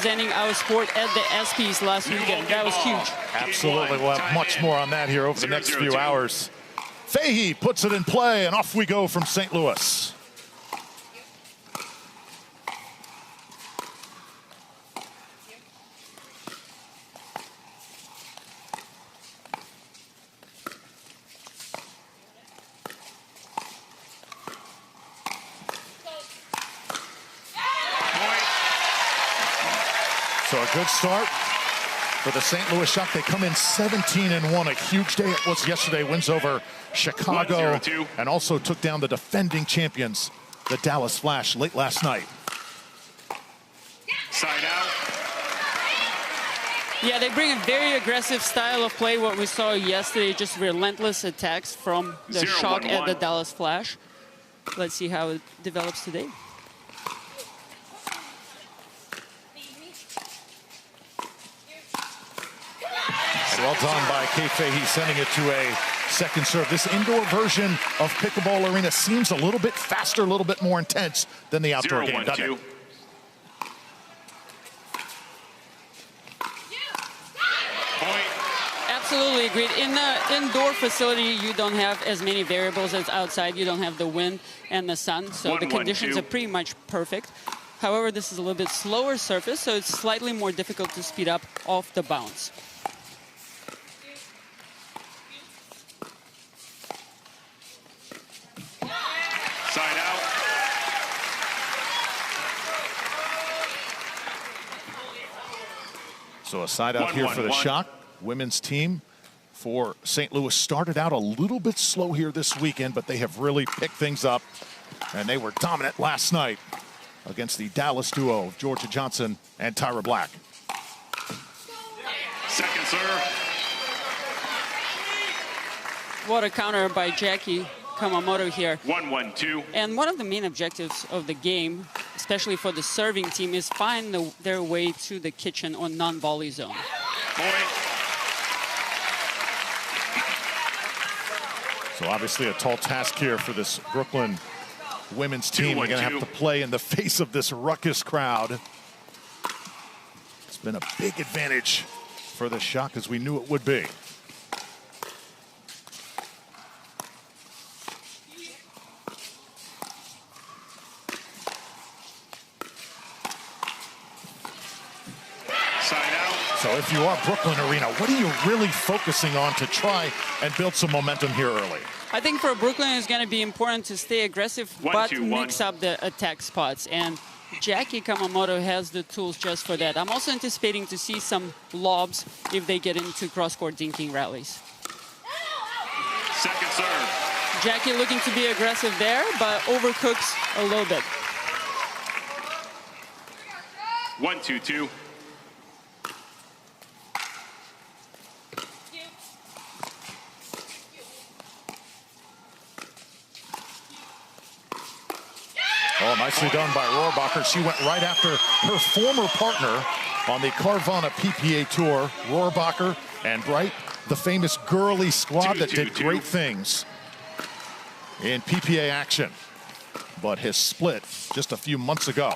representing our sport at the ESPYs last weekend. That was huge. Absolutely. We'll have much more on that here over the next few hours. Fahey puts it in play, and off we go from St. Louis. So a good start for the St. Louis Schock. They come in 17-1. A huge day it was yesterday. Wins over Chicago and also took down the defending champions, the Dallas Flash, late last night. Side out. Yeah, they bring a very aggressive style of play. What we saw yesterday, just relentless attacks from the Schock at the Dallas Flash. Let's see how it develops today. Well done by Kate Fahey, sending it to a second serve. This indoor version of Pickleball Arena seems a little bit faster, a little bit more intense than the outdoor game, doesn't it? Absolutely agreed. In the indoor facility, you don't have as many variables as outside. You don't have the wind and the sun, so the conditions are pretty much perfect. However, this is a little bit slower surface, so it's slightly more difficult to speed up off the bounce. Side out. So a side out here for the Schock women's team for St. Louis. Started out a little bit slow here this weekend, but they have really picked things up, and they were dominant last night against the Dallas duo of Georgia Johnson and Tyra Black. Second serve. What a counter by Jackie Kawamoto here. 1-1-2. And one of the main objectives of the game, especially for the serving team, is find their way to the kitchen or non-volley zone. Point. So obviously a tall task here for this Brooklyn women's team. They're going to have to play in the face of this ruckus crowd. It's been a big advantage for the Schock, as we knew it would be. So if you are Brooklyn Arena, what are you really focusing on to try and build some momentum here early? I think for Brooklyn, it's going to be important to stay aggressive, but mix up the attack spots. And Jackie Kawamoto has the tools just for that. I'm also anticipating to see some lobs if they get into cross-court dinking rallies. Second serve. Jackie looking to be aggressive there, but overcooks a little bit. 1-2-2. Oh, nicely done by Rohrabacher. She went right after her former partner on the Carvana PPA Tour, Rohrabacher and Bright, the famous girly squad that did great things in PPA action, but has split just a few months ago.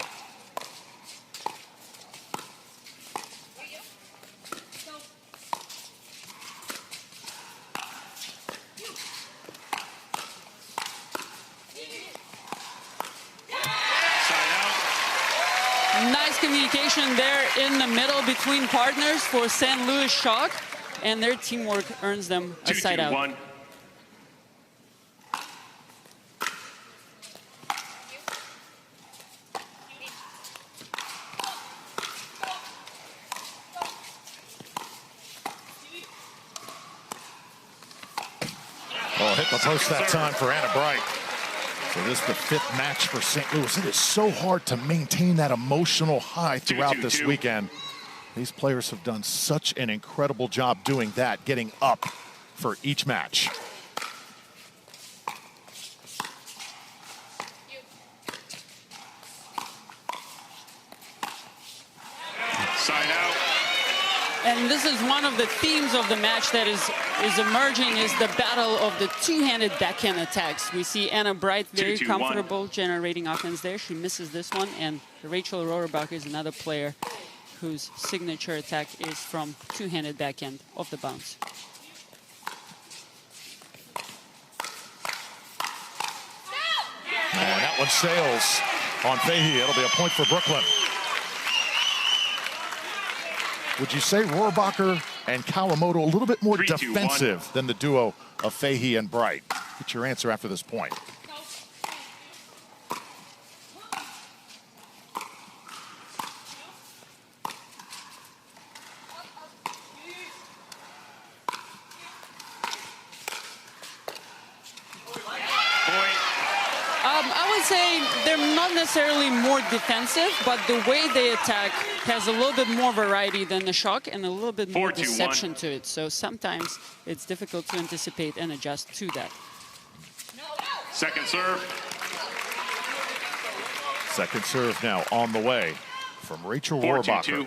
Nice communication there in the middle between partners for St. Louis Schock, and their teamwork earns them a side out. 2-2-1. Oh, hit the post that time for Anna Bright. So this is the 5th match for St. Louis. It is so hard to maintain that emotional high throughout this weekend. These players have done such an incredible job doing that, getting up for each match. Side out. And this is one of the themes of the match that is emerging, is the battle of the two-handed backhand attacks. We see Anna Bright very comfortable generating offense there. She misses this one, and Rachel Rohrabacher is another player whose signature attack is from two-handed backhand off the bounce. And that one sails on Fahey. It'll be a point for Brooklyn. Would you say Rohrabacher and Kawamoto a little bit more defensive than the duo of Fahey and Bright? Get your answer after this point. I would say they're not necessarily more defensive, but the way they attack has a little bit more variety than the Schock and a little bit more deception to it. So sometimes it's difficult to anticipate and adjust to that. Second serve. Second serve now on the way from Rachel Rohrabacher.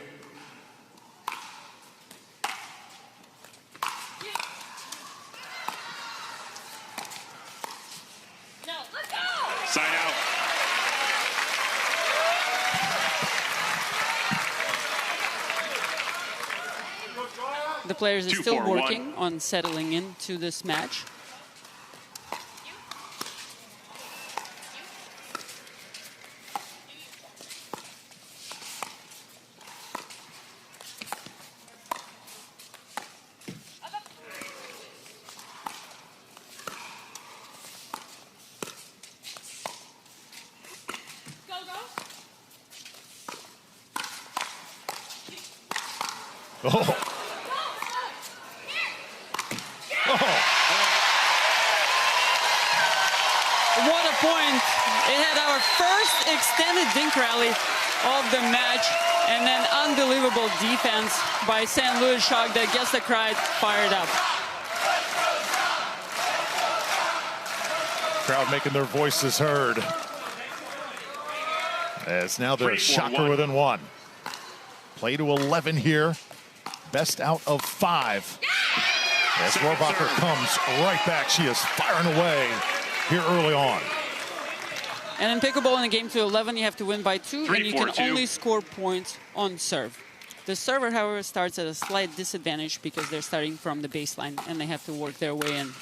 Side out. The players are still working on settling into this match. Oh. What a point. It had our first extended dink rally of the match, and then unbelievable defense by St. Louis Schock that gets the crowd fired up. Crowd making their voices heard. As now they're a shocker within one. Play to 11 here. Best out of 5. As Rohrabacher comes right back, she is firing away here early on. And in pickleball in a game to 11, you have to win by 2, and you can only score points on serve. The server, however, starts at a slight disadvantage because they're starting from the baseline and they have to work their way in.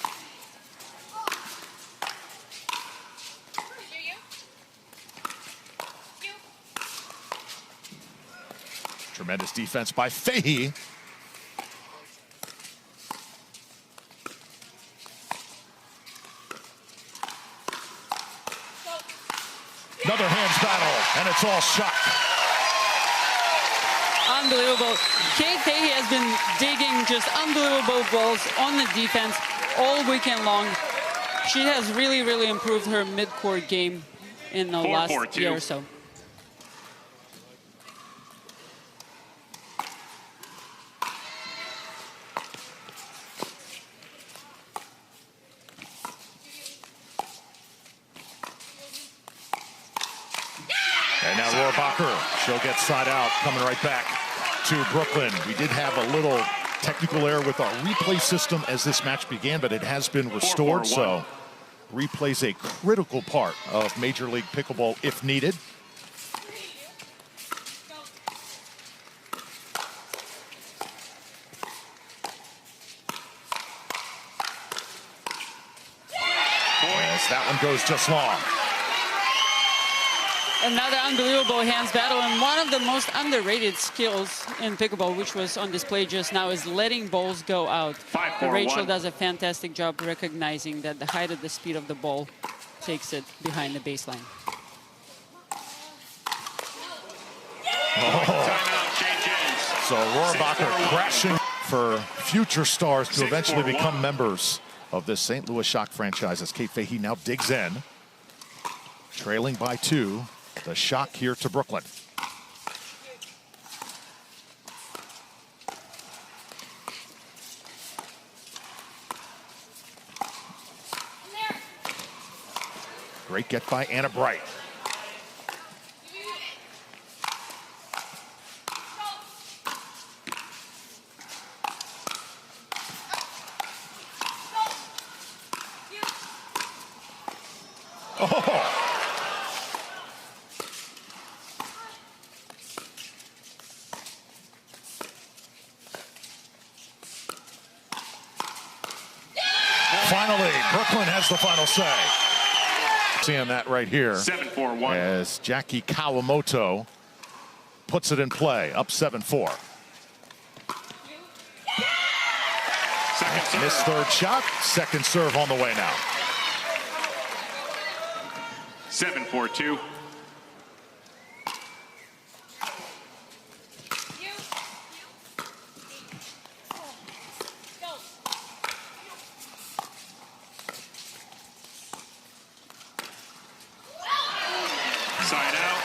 Tremendous defense by Fahey. Another hands battle, and it's all Schock. Unbelievable. Kate Fahey has been digging just unbelievable balls on the defense all weekend long. She has really, really improved her mid-court game in the last year or so. And now Rohrabacher, she'll get side out, coming right back to Brooklyn. We did have a little technical error with our replay system as this match began, but it has been restored, so replay's a critical part of Major League Pickleball if needed. As that one goes just long. Another unbelievable hands battle, and one of the most underrated skills in pickleball, which was on display just now, is letting balls go out. Rachel does a fantastic job recognizing that the height of the speed of the ball takes it behind the baseline. So Rohrabacher crashing for future stars to eventually become members of this St. Louis Schock franchise as Kate Fahey now digs in. Trailing by 2. The Schock here to Brooklyn. Great get by Anna Bright. Oh! Finally, Brooklyn has the final say. Seeing that right here 7-4-1 as Jackie Kawamoto puts it in play, up 7-4. Missed third shot, second serve on the way now. 7-4-2. Side out.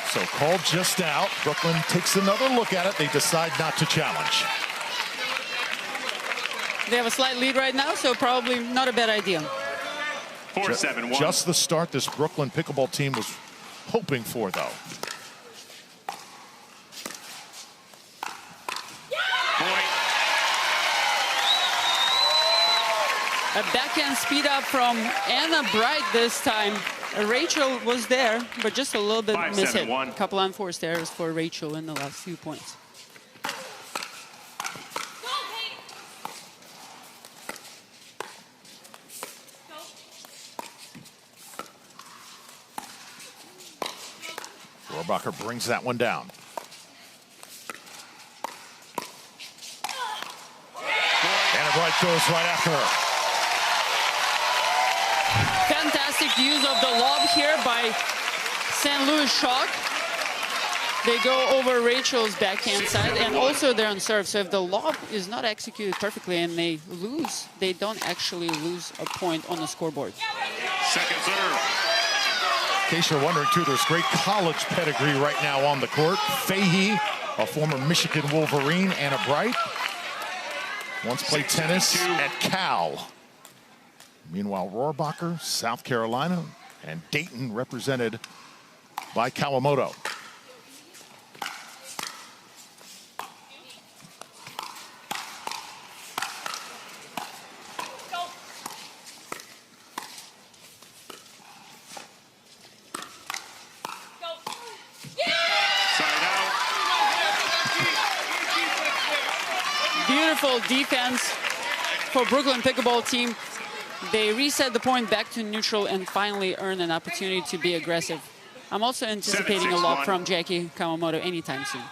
So called just out. Brooklyn takes another look at it. They decide not to challenge. They have a slight lead right now, so probably not a bad idea. 4-7-1. Just the start this Brooklyn pickleball team was hoping for, though. Point. A backhand speed up from Anna Bright this time. Rachel was there, but just a little bit mishit. A couple unforced errors for Rachel in the last few points. Rohrabacher brings that one down. Anna Bright goes right after her. Fantastic use of the lob here by St. Louis Schock. They go over Rachel's backhand side, and also they're on serve. So if the lob is not executed perfectly and they lose, they don't actually lose a point on the scoreboard. Second serve. In case you're wondering, too, there's great college pedigree right now on the court. Fahey, a former Michigan Wolverine, Anna Bright. Once played tennis at Cal. Meanwhile, Rohrabacher, South Carolina, and Dayton represented by Kawamoto. Beautiful defense for Brooklyn pickleball team. They reset the point back to neutral and finally earn an opportunity to be aggressive. I'm also anticipating a lob from Jackie Kawamoto anytime soon.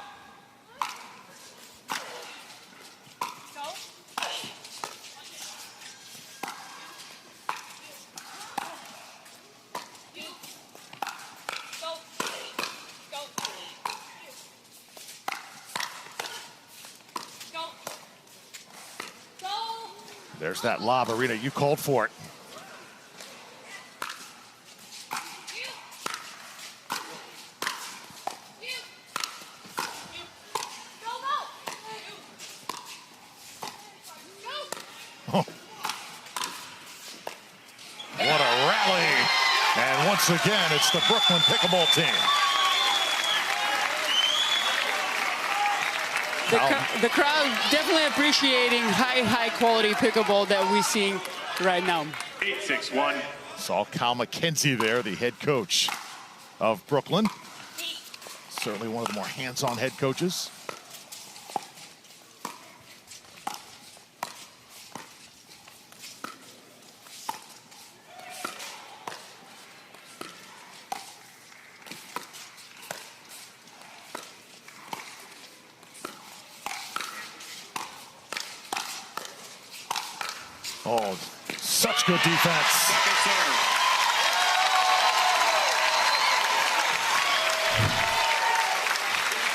There's that lob, Arena. You called for it. Oh. What a rally. And once again, it's the Brooklyn pickleball team. The crowd definitely appreciating high quality pickleball that we're seeing right now. 8-6-1. Saw Cal McKenzie there, the head coach of Brooklyn. Certainly one of the more hands-on head coaches. Oh, such good defense.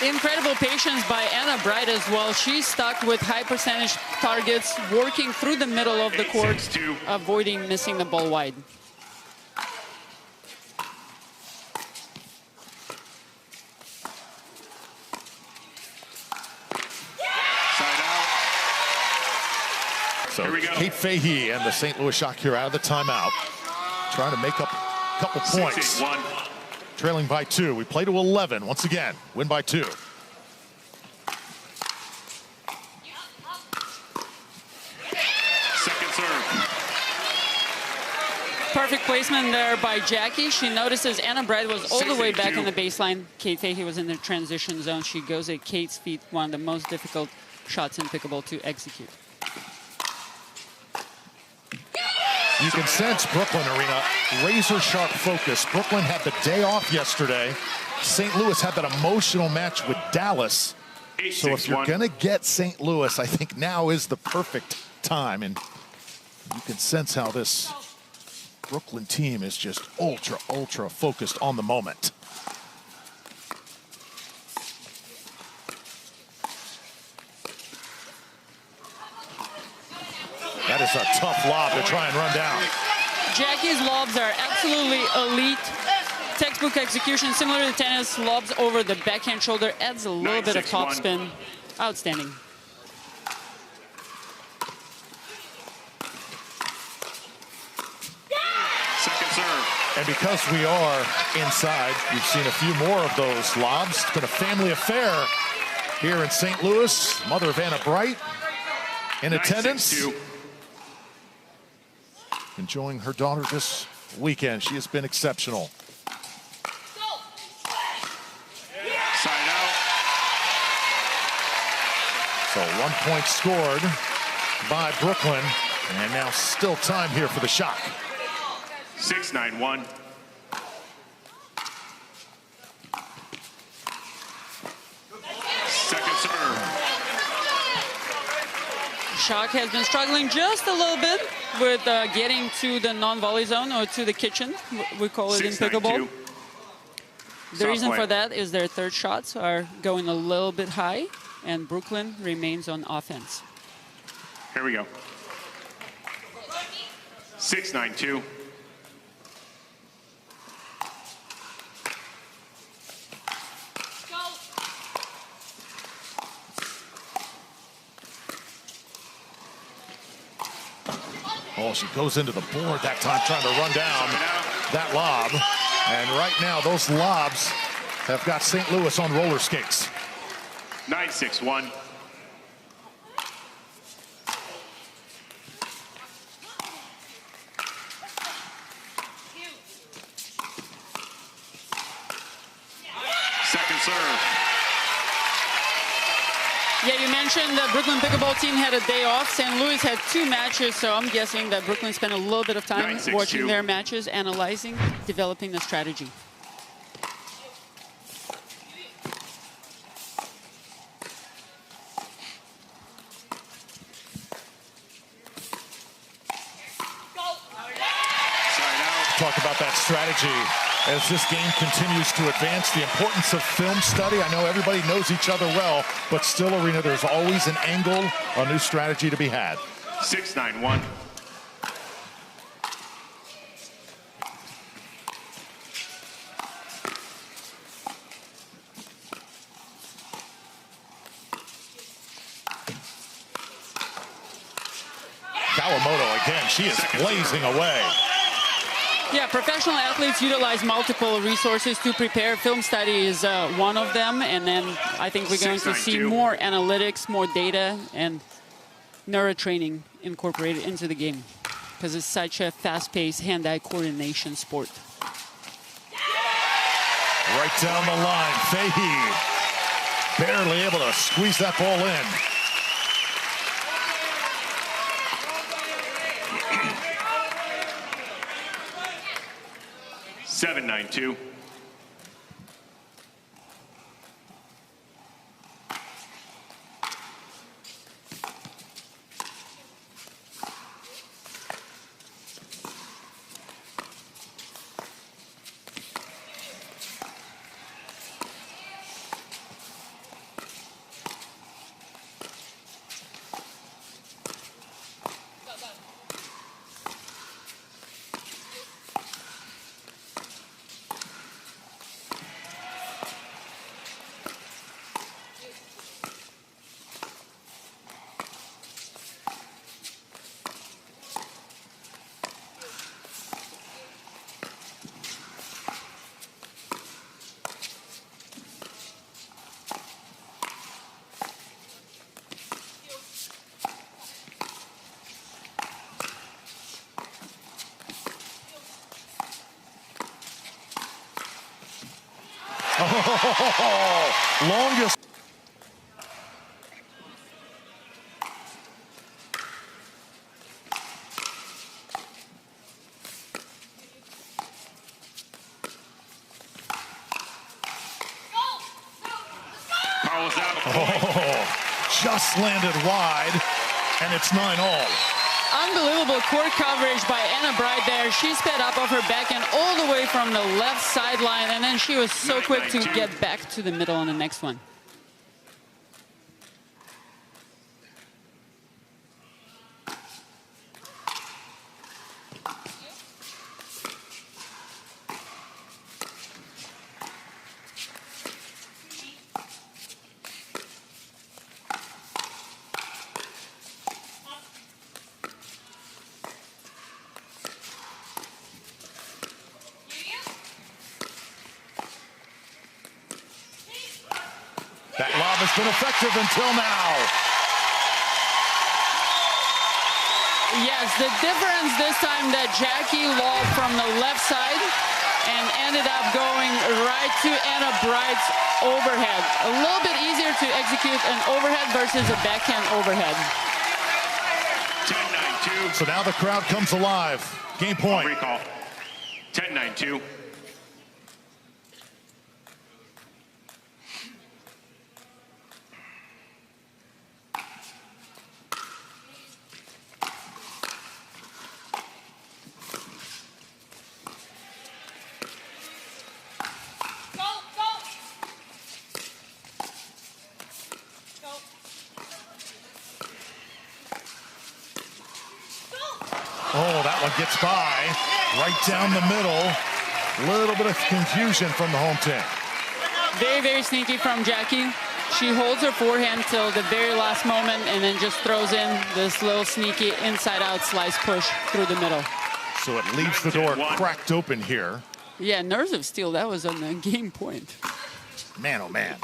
Incredible patience by Anna Bright as well. She's stuck with high percentage targets, working through the middle of the court, avoiding missing the ball wide. So Kate Fahey and the St. Louis Shock here out of the timeout, trying to make up a couple points. 6-8-1. Trailing by 2. We play to 11 once again. Win by 2. Second serve. Perfect placement there by Jackie. She notices Anna Bright was all the way back in the baseline. Kate Fahey was in the transition zone. She goes at Kate's feet, one of the most difficult shots in pickleball to execute. You can sense Brooklyn Arena, razor sharp focus. Brooklyn had the day off yesterday. St. Louis had that emotional match with Dallas. So if you're going to get St. Louis, I think now is the perfect time. And you can sense how this Brooklyn team is just ultra, ultra focused on the moment. That is a tough lob to try and run down. Jackie's lobs are absolutely elite. Textbook execution, similar to tennis. Lobs over the backhand shoulder, adds a little bit of topspin. Outstanding. Second serve. And because we are inside, we've seen a few more of those lobs. It's been a family affair here in St. Louis. Mother of Anna Bright in attendance. 9-6-2. Enjoying her daughter this weekend. She has been exceptional. Side out. So 1 point scored by Brooklyn. And now still time here for the Schock. 6-9-1. Second serve. Schock has been struggling just a little bit with getting to the non-volley zone or to the kitchen, we call it in pickleball. The reason for that is their third shots are going a little bit high, and Brooklyn remains on offense. Here we go. 6-9-2. Oh, she goes into the board that time, trying to run down that lob. And right now, those lobs have got St. Louis on roller skates. 9-6-1. Second serve. Yeah, you mentioned the Brooklyn pickleball team had a day off. St. Louis had 2 matches, so I'm guessing that Brooklyn spent a little bit of time 9-6-2. watching their matches, analyzing, developing the strategy. Talk about that strategy as this game continues to advance. The importance of film study. I know everybody knows each other well, but still, Arena, there's always an angle, a new strategy to be had. 6-9-1. Kawamoto again, she is blazing away. Yeah, professional athletes utilize multiple resources to prepare. Film study is one of them, and then I think we're going to see more analytics, more data, and neurotraining incorporated into the game because it's such a fast-paced hand-eye coordination sport. Right down the line, Fahey barely able to squeeze that ball in. 7-9-2. Oh, longest. Ball's out. Oh, just landed wide, and it's 9-all. Unbelievable court coverage by Anna Bright there. She sped up off her backhand all the way from the left sideline, and then she was so quick to get back to the middle on the next one. That lob has been effective until now. Yes, the difference this time that Jackie lobbed from the left side and ended up going right to Anna Bright's overhead. A little bit easier to execute an overhead versus a backhand overhead. 10-9-2. So now the crowd comes alive. Game point. Recall. 10-9-2. Oh, that one gets by. Right down the middle. A little bit of confusion from the home team. Very, very sneaky from Jackie. She holds her forehand till the very last moment and then just throws in this little sneaky inside-out slice push through the middle. So it leaves the door cracked open here. Yeah, nerves of steel. That was on the game point. Man, oh, man.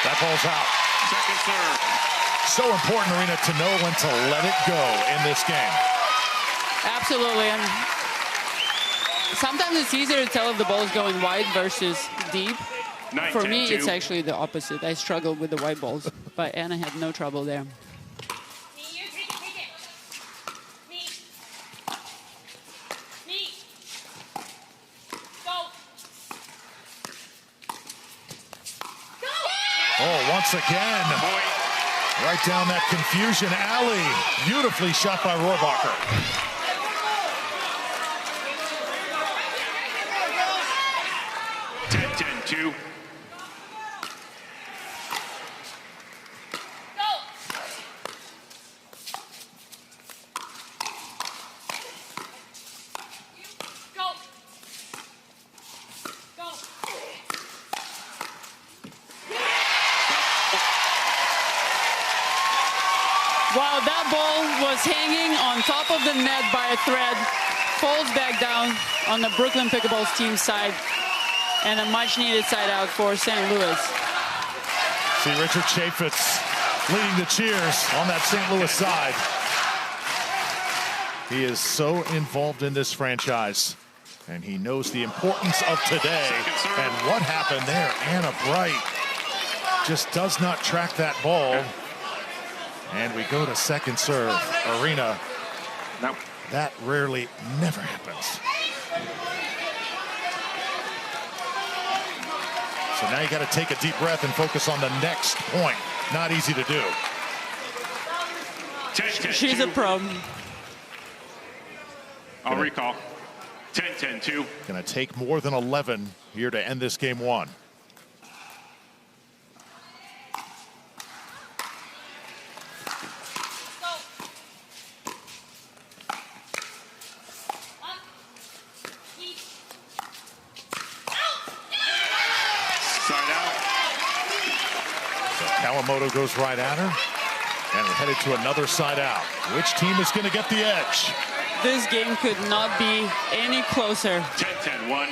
That ball's out. Second serve. So important, Arena, to know when to let it go in this game. Absolutely. And sometimes it's easier to tell if the ball is going wide versus deep. For me, it's actually the opposite. I struggle with the wide balls, but Anna had no trouble there. Oh, once again, right down that confusion alley. Beautifully shot by Rohrabacher. Two. Wow, that ball was hanging on top of the net by a thread, falls back down on the Brooklyn Pickleball's team side, and a much-needed side out for St. Louis. See Richard Chaffetz leading the cheers on that St. Louis side. He is so involved in this franchise, and he knows the importance of today. And what happened there? Anna Bright just does not track that ball. And we go to second serve. Arena. No. That rarely never happens. So now you got to take a deep breath and focus on the next point. Not easy to do. She's a pro. I'll recall. 10-10-2. Going to take more than 11 here to end this game one. Kawamoto goes right at her, and we're headed to another side out. Which team is going to get the edge? This game could not be any closer. 10-10-1.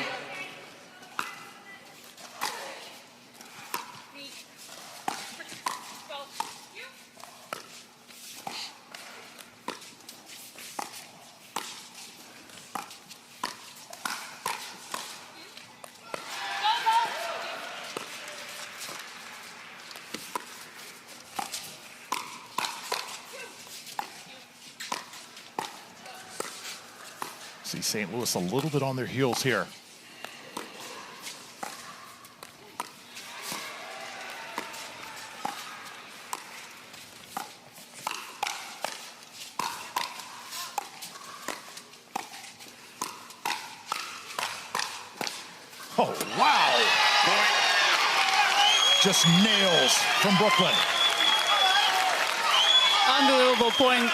See St. Louis a little bit on their heels here. Oh, wow. Just nails from Brooklyn. Unbelievable point.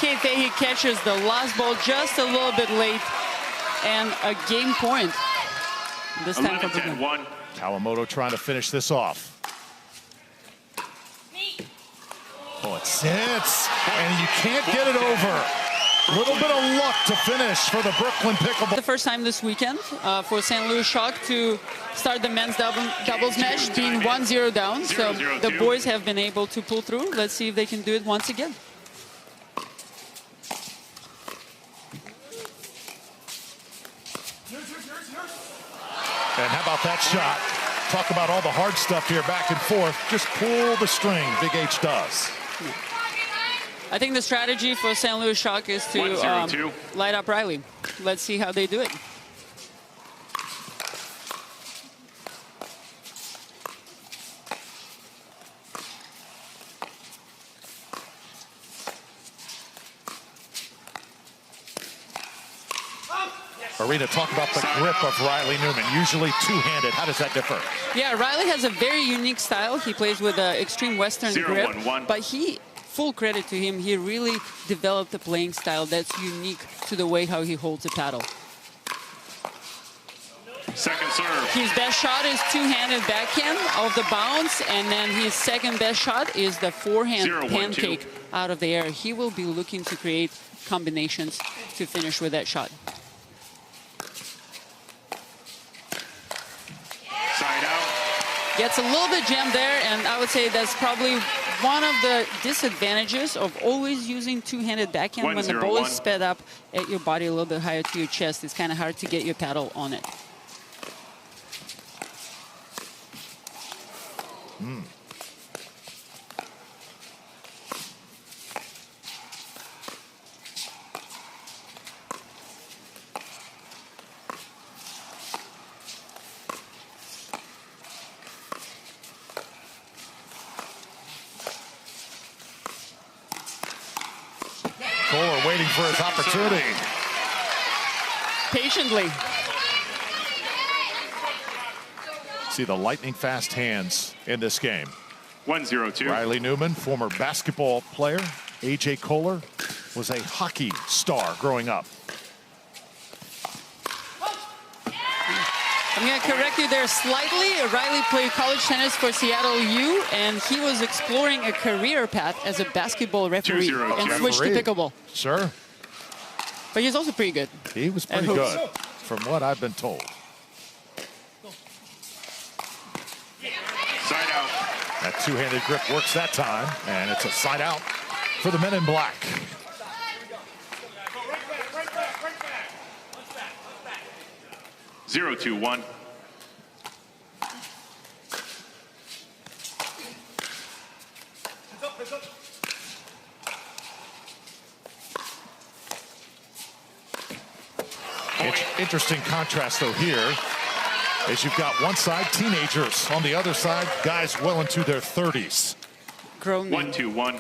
Fahey catches the last ball just a little bit late, and a game point. This time for Brooklyn. 11-10-1. Kawamoto trying to finish this off. Oh, it sits, and you can't get it over. A little bit of luck to finish for the Brooklyn Pickleball. The first time this weekend for St. Louis Schock to start the men's doubles match, being 1-0 down. So the boys have been able to pull through. Let's see if they can do it once again. And how about that shot? Talk about all the hard stuff here, back and forth. Just pull the string, Big H does. I think the strategy for St. Louis Schock is to light up Riley. Let's see how they do it. Arena, talk about the grip of Riley Newman, usually two-handed. How does that differ? Yeah, Riley has a very unique style. He plays with an extreme Western grip, but full credit to him, he really developed a playing style that's unique to the way how he holds a paddle. Second serve. His best shot is two-handed backhand off the bounce, and then his second best shot is the forehand pancake out of the air. He will be looking to create combinations to finish with that shot. Side out. Gets a little bit jammed there, and I would say that's probably one of the disadvantages of always using two-handed backhand. When the ball is sped up at your body a little bit higher to your chest, it's kind of hard to get your paddle on it. Koller waiting for his opportunity. Patiently. See the lightning fast hands in this game. 1-0-2. Riley Newman, former basketball player. A.J. Koller was a hockey star growing up. I'm going to correct you there slightly. Riley played college tennis for Seattle U, and he was exploring a career path as a basketball referee and switched to pickleball. Sure. But he's also pretty good. He was pretty good, from what I've been told. Side out. That two-handed grip works that time, and it's a side out for the men in black. Zero, 2-1. Interesting contrast, though, here, as you've got one side teenagers, on the other side guys well into their 30s. Grown men. 1-2-1.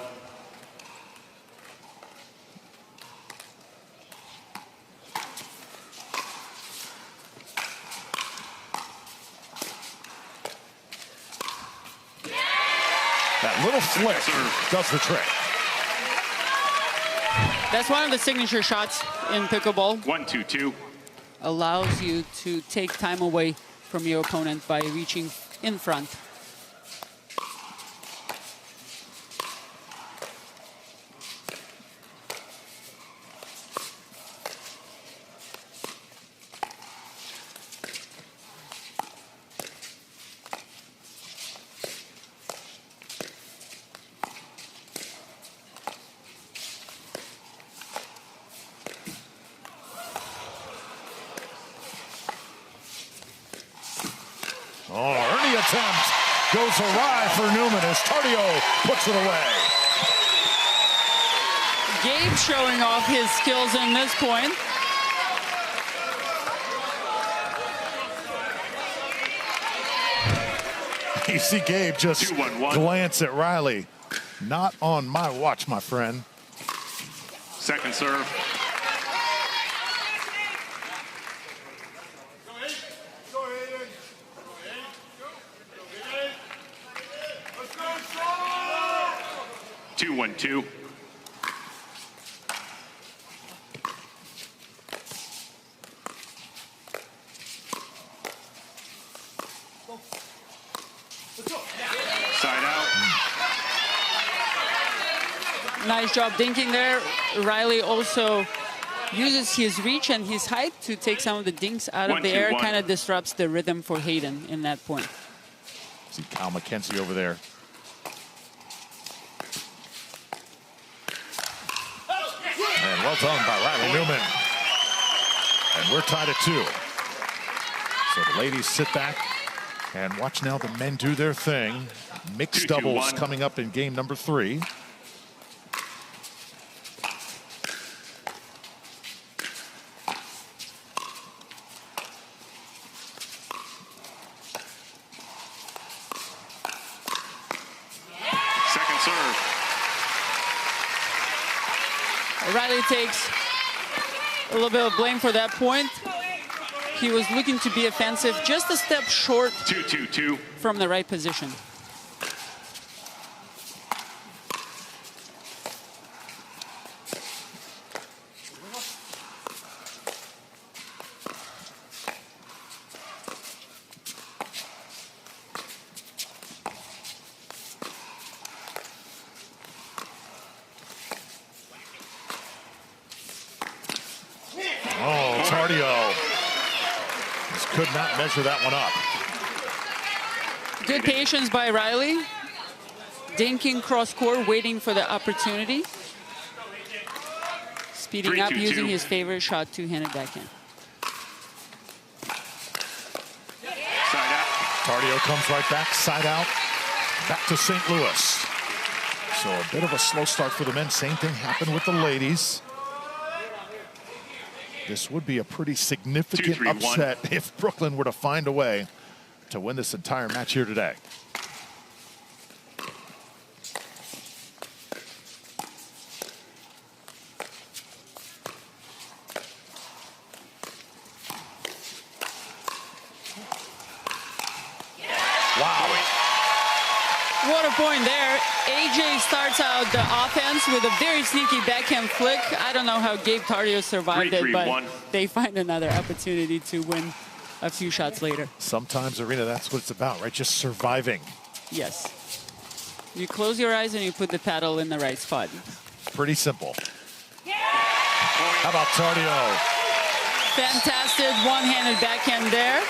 That little flick does the trick. That's one of the signature shots in pickleball. 1-2-2. Allows you to take time away from your opponent by reaching in front. Attempt goes awry for Newman as Tardio puts it away. Gabe showing off his skills in this point. You see Gabe just 2-1-1. glance at Riley. Not on my watch, my friend. Second serve. Two, 1-2. Side out. Nice job dinking there. Riley also uses his reach and his height to take some of the dinks out of the air. Kind of disrupts the rhythm for Hayden in that point. See Kyle McKenzie over there. And well done by Riley Newman. And we're tied at 2. So the ladies sit back and watch now the men do their thing. Mixed doubles coming up in game number 3. Second serve. Riley takes a little bit of blame for that point. He was looking to be offensive, just a step short 2-2-2. from the right position. Oh, Tardio just could not measure that one up. Good patience by Riley. Dinking cross court, waiting for the opportunity. Speeding up, 3-2-2. using his favorite shot, two-handed backhand. Side out. Tardio comes right back, side out, back to St. Louis. So a bit of a slow start for the men. Same thing happened with the ladies. This would be a pretty significant 2-3-1. upset if Brooklyn were to find a way to win this entire match here today. Wow. What a point there. AJ starts out the offense with a very sneaky backhand flick. I don't know how Gabe Tardio survived it, but 3-3-1. they find another opportunity to win a few shots later. Sometimes, Arena, that's what it's about, right? Just surviving. Yes. You close your eyes and you put the paddle in the right spot. Pretty simple. How about Tardio? Fantastic one-handed backhand there.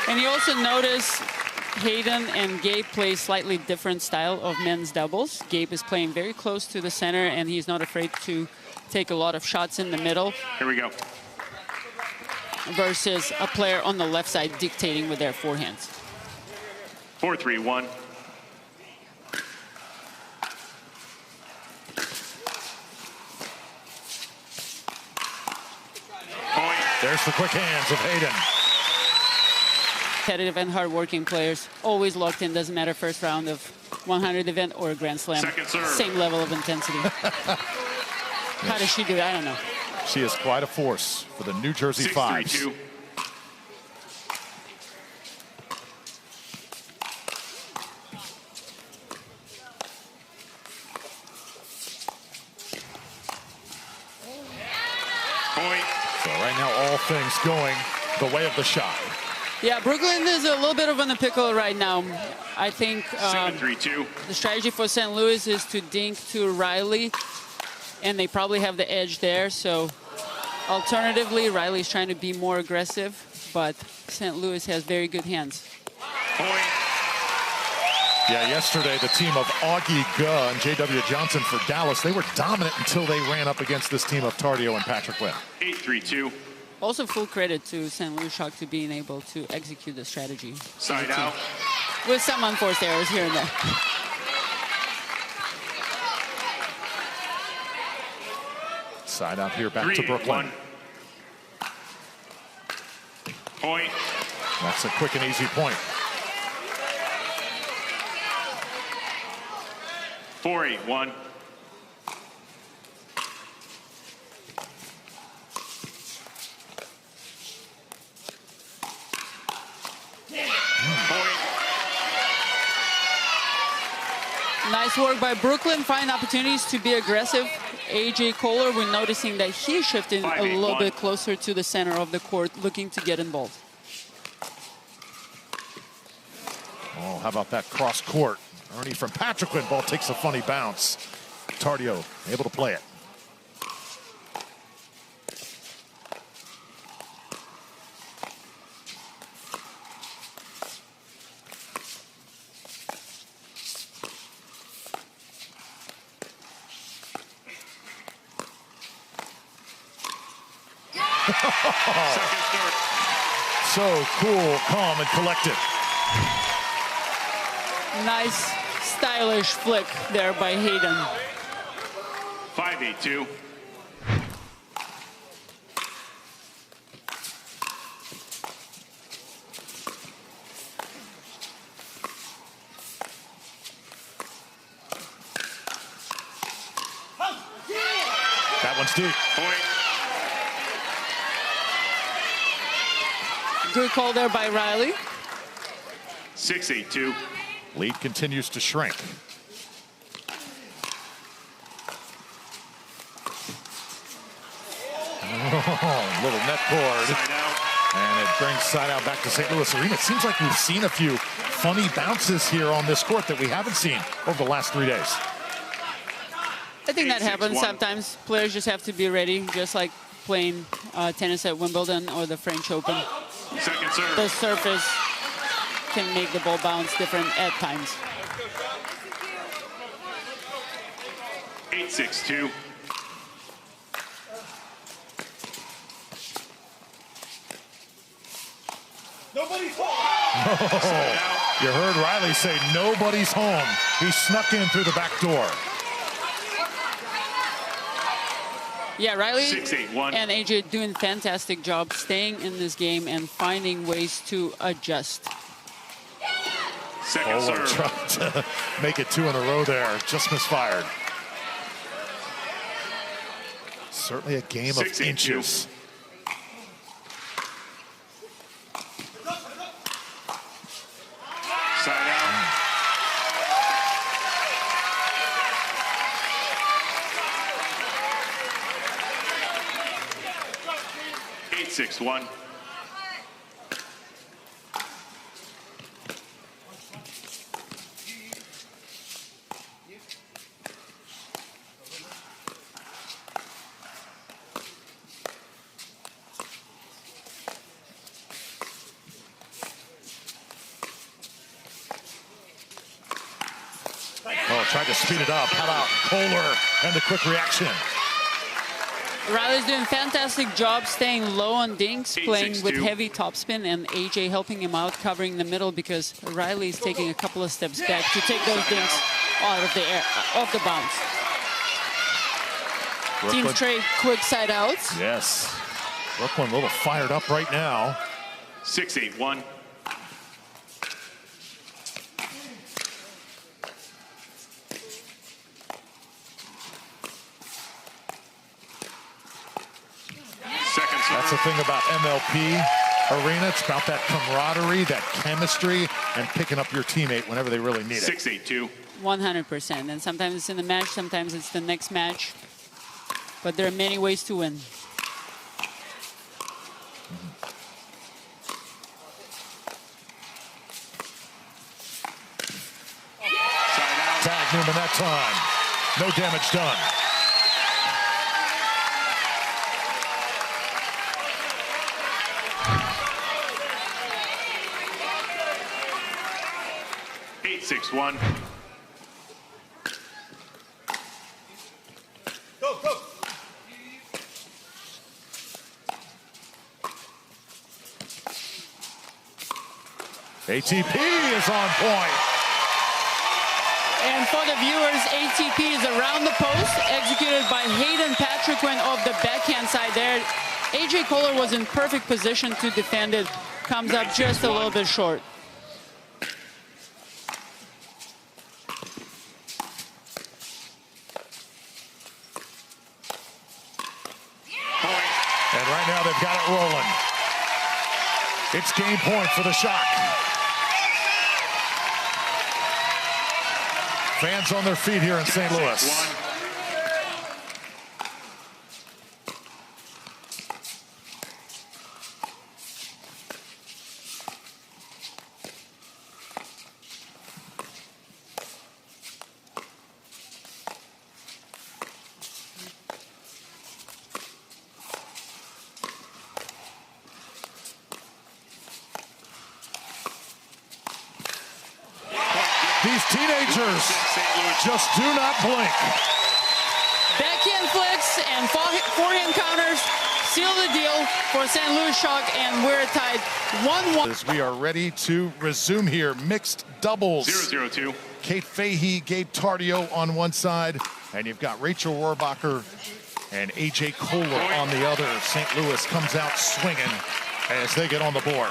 And you also notice Hayden and Gabe play slightly different style of men's doubles. Gabe is playing very close to the center, and he's not afraid to take a lot of shots in the middle. Here we go. Versus a player on the left side dictating with their forehands. 4-3-1. Point. There's the quick hands of Hayden. Competitive and hard-working players, always locked in, doesn't matter first round of 100 event or a Grand Slam. Second serve. Same level of intensity. How does she do it? I don't know. She is quite a force for the New Jersey Fives. 6-3-2. Point. So right now, all things going the way of the shot. Yeah, Brooklyn is a little bit of in a pickle right now. I think 7-3-2. the strategy for St. Louis is to dink to Riley, and they probably have the edge there. So alternatively, Riley's trying to be more aggressive, but St. Louis has very good hands. Point. Yeah, yesterday the team of Augie Guh and J.W. Johnson for Dallas, they were dominant until they ran up against this team of Tardio and Patriquin. 8-3-2. Also, full credit to St. Louis Schock to being able to execute the strategy. Side out. With some unforced errors here and there. Side out here back to Brooklyn. 3-1. Point. That's a quick and easy point. 4-8-1. Nice work by Brooklyn. Find opportunities to be aggressive. AJ Koller, we're noticing that he's shifting a little bit closer to the center of the court, looking to get involved. Oh, how about that cross court? Ernie from Patriquin. Ball takes a funny bounce. Tardio able to play it. So cool, calm, and collected. Nice, stylish flick there by Hayden. 5-8-2. That one's deep. Point. Good call there by Riley. 6-8-2. Lead continues to shrink. Oh, little net cord. Side out. And it brings side out back to St. Louis Arena. It seems like we've seen a few funny bounces here on this court that we haven't seen over the last 3 days. I think that happens 8-6-1. sometimes. Players just have to be ready, just like playing tennis at Wimbledon or the French Open. Second serve. The surface can make the ball bounce different at times. 8-6-2. Nobody's home. Side out. You heard Riley say nobody's home. He snuck in through the back door. Yeah, Riley 6-8-1. and AJ doing fantastic job staying in this game and finding ways to adjust. Second Koller serve. tried to make it 2 in a row there. Just misfired. Certainly a game of 6-8-2. inches. Side out. Eight, 6-1. Oh, tried to speed it up. How about Koller and the quick reaction? Riley's doing a fantastic job staying low on dinks, playing with 8-6-2. heavy topspin, and AJ helping him out, covering the middle because Riley's taking a couple of steps back to take those dinks out of the air, off the bounce. Team Brooklyn. trade quick side outs. Yes. Brooklyn a little fired up right now. 6-8-1. Second serve. That's the thing about MLP Arena. It's about that camaraderie, that chemistry, and picking up your teammate whenever they really need it. 6-8-2. 100%. And sometimes it's in the match, sometimes it's the next match. But there are many ways to win. Side out. Tag Newman that time. No damage done. Eight, 6-1. Go, go. ATP is on point. And for the viewers, ATP is around the post, executed by Hayden Patriquin of the backhand side there. AJ Koller was in perfect position to defend it. Comes up just a little bit short. they've got it rolling. It's game point for the Schock. Fans on their feet here in St. Louis. These teenagers just do not blink. Backhand flicks and forehand counters seal the deal for St. Louis Schock, and we're tied 1-1. As we are ready to resume here, mixed doubles. 0-0-2. Kate Fahey, Gabe Tardio on one side, and you've got Rachel Rohrabacher and AJ Koller on the other. St. Louis comes out swinging as they get on the board.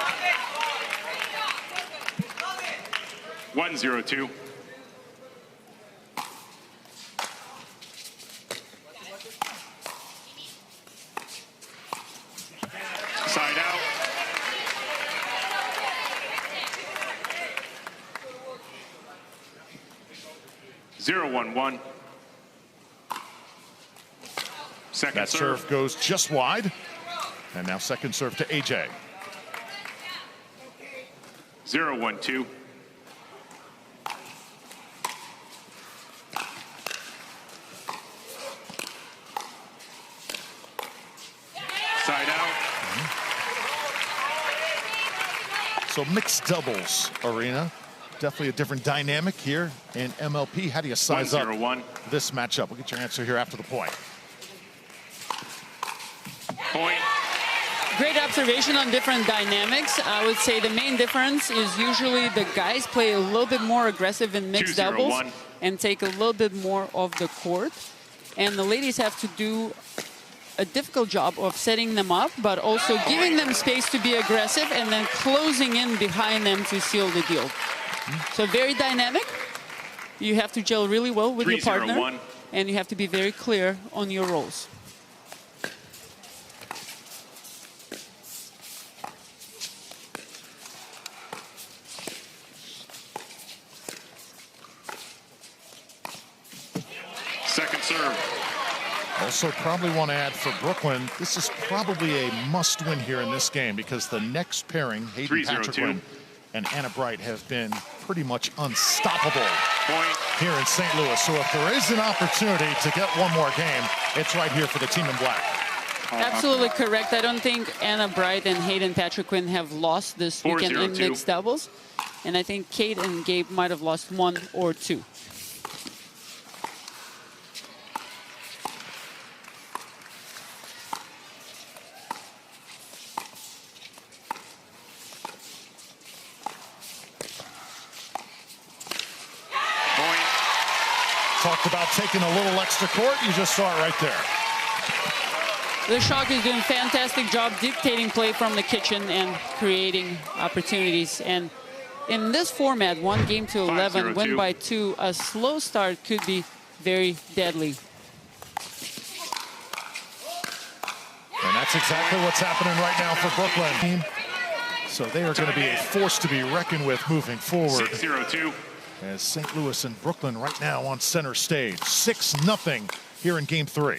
1-0-2. Side out. Zero, 1-1. Second That serve goes just wide. And now second serve to AJ. 0-1-2. Side out. So mixed doubles arena. Definitely a different dynamic here in MLP. How do you size up this matchup? We'll get your answer here after the point. Point. Great observation on different dynamics. I would say the main difference is usually the guys play a little bit more aggressive in mixed doubles and take a little bit more of the court. And the ladies have to do a difficult job of setting them up, but also giving them space to be aggressive and then closing in behind them to seal the deal. So very dynamic. You have to gel really well with your partner, and you have to be very clear on your roles. Second serve. Also probably want to add for Brooklyn, this is probably a must-win here in this game because the next pairing, Hayden Patriquin and Anna Bright, have been pretty much unstoppable here in St. Louis. So if there is an opportunity to get one more game, it's right here for the team in black. Absolutely correct. I don't think Anna Bright and Hayden Patriquin have lost this weekend in mixed doubles. And I think Kate and Gabe might have lost 1 or 2. Talked about taking a little extra court. You just saw it right there. The Schock is doing a fantastic job dictating play from the kitchen and creating opportunities. And in this format, 1 game to 11, win by 2, a slow start could be very deadly. And that's exactly what's happening right now for Brooklyn. So they are going to be a force to be reckoned with moving forward. 6-0-2. As St. Louis and Brooklyn right now on center stage. 6-0 here in game 3.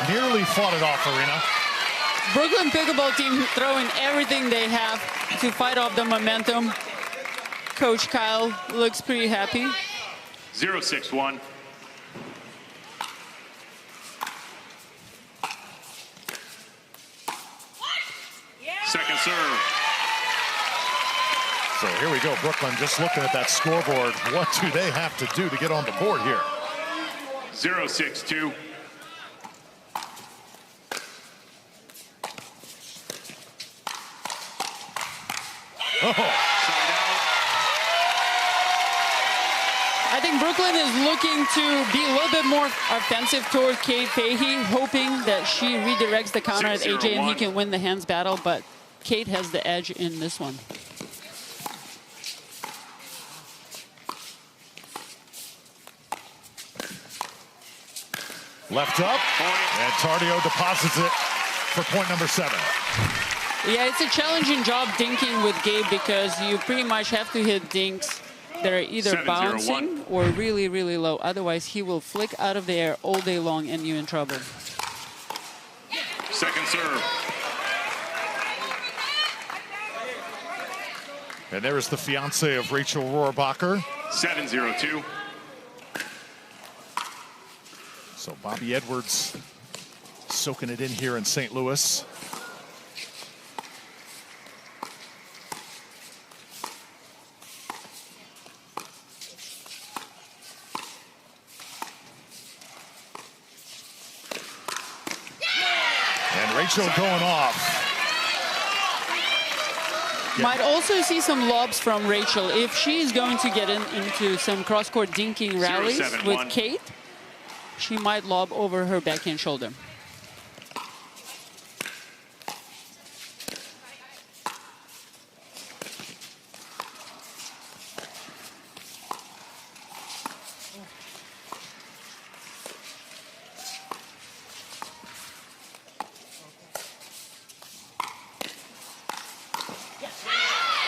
Nearly fought it off, Arena. Brooklyn Pickleball team throwing everything they have to fight off the momentum. Coach Kyle looks pretty happy. 0-6-1. Second serve. So here we go, Brooklyn just looking at that scoreboard. What do they have to do to get on the board here? 0-6-2. I think Brooklyn is looking to be a little bit more offensive toward Kate Fahey, hoping that she redirects the counter at AJ and he can win the hands battle, but Kate has the edge in this one. Left up, and Tardio deposits it for point number 7. Yeah, it's a challenging job dinking with Gabe because you pretty much have to hit dinks that are either bouncing or really, really low. Otherwise, he will flick out of the air all day long and you're in trouble. Second serve. And there is the fiance of Rachel Rohrabacher. 7-0-2. So Bobby Edwards soaking it in here in St. Louis. And Rachel going off. Might also see some lobs from Rachel. If she's going to get into some cross-court dinking rallies with Kate, she might lob over her backhand shoulder.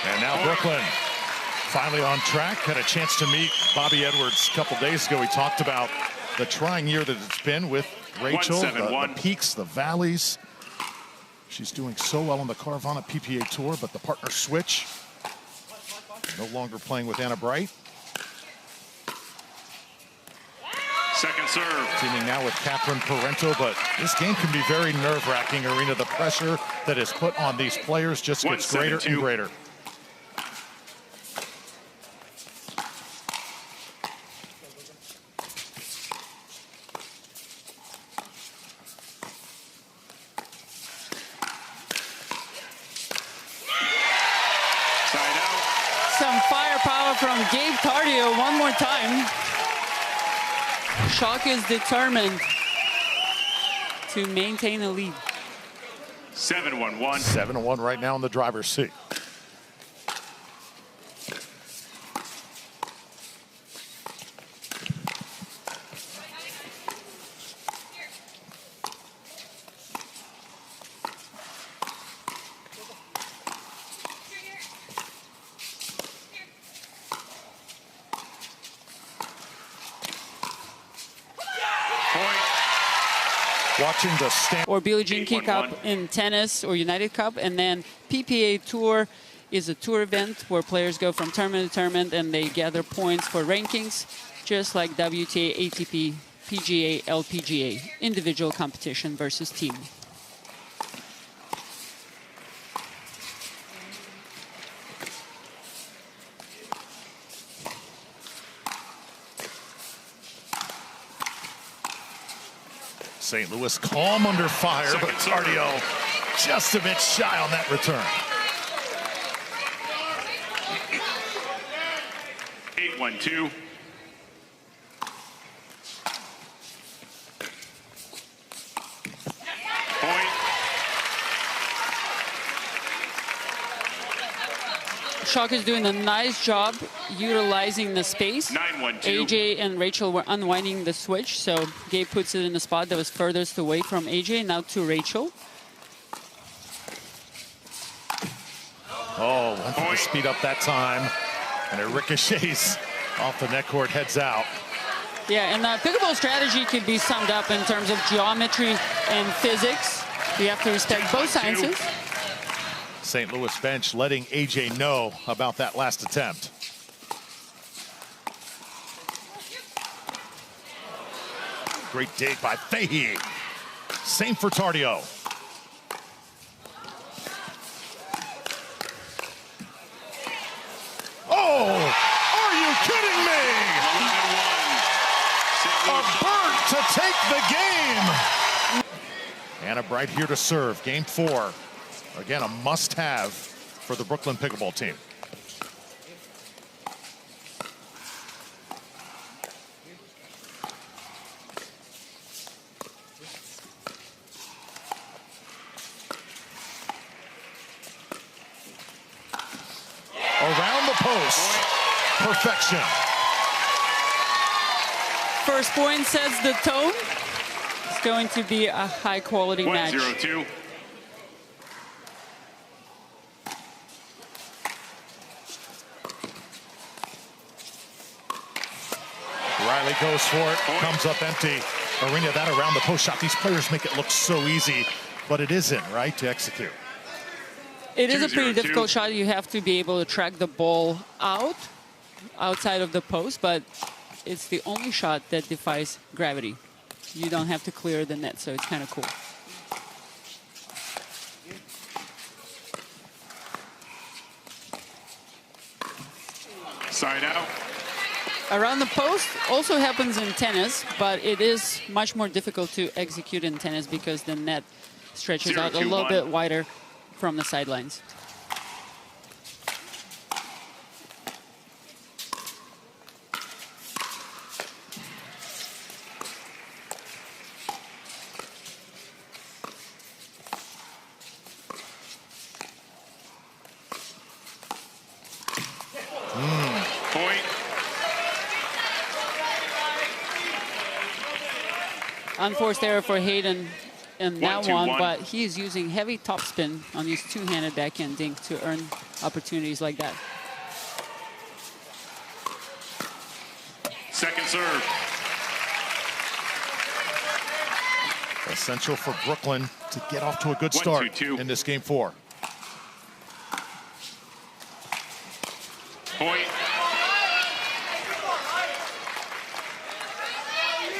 And now Brooklyn finally on track. Had a chance to meet Bobby Edwards a couple days ago. We talked about the trying year that it's been with Rachel, the peaks, the valleys. She's doing so well on the Carvana PPA Tour, but the partner switch. No longer playing with Anna Bright. Second serve. Teaming now with Catherine Parento, but this game can be very nerve-wracking, Arena. The pressure that is put on these players just gets greater and greater. Some firepower from Gabe Tardio one more time. Schock is determined to maintain a lead. 7-1-1. 7-1 right now in the driver's seat. Watching the stand or Billie Jean King Cup in tennis or United Cup, and then PPA Tour is a tour event where players go from tournament to tournament and they gather points for rankings, just like WTA, ATP, PGA, LPGA, individual competition versus team. St. Louis calm under fire, but Tardio just a bit shy on that return. 8-1-2. Point. Schock is doing a nice job utilizing the space. 9-1-2. AJ and Rachel were unwinding the switch, so Gabe puts it in the spot that was furthest away from AJ, now to Rachel. Oh, went to speed up that time, and it ricochets off the net court, heads out. Yeah, and pickleball strategy could be summed up in terms of geometry and physics. You have to respect both sciences. St. Louis bench letting AJ know about that last attempt. Great dig by Fahey. Same for Tardio. take the game. Anna Bright here to serve. Game 4. Again, a must-have for the Brooklyn Pickleball team. Around the post. Perfection. First point sets the tone. It's going to be a high-quality match. 1-0-2. Riley goes for it, comes up empty. Arena, that around the post shot. These players make it look so easy, but it isn't, right, to execute. It is a pretty difficult shot. You have to be able to track the ball outside of the post, but it's the only shot that defies gravity. You don't have to clear the net, so it's kind of cool. Side out. Around the post also happens in tennis, but it is much more difficult to execute in tennis because the net stretches out a little bit wider from the sidelines. Point. Unforced error for Hayden in that 1-2-1. one, but he is using heavy topspin on his two-handed backhand dink to earn opportunities like that. Second serve. Essential for Brooklyn to get off to a good start 1-2-2. in this game 4. Point.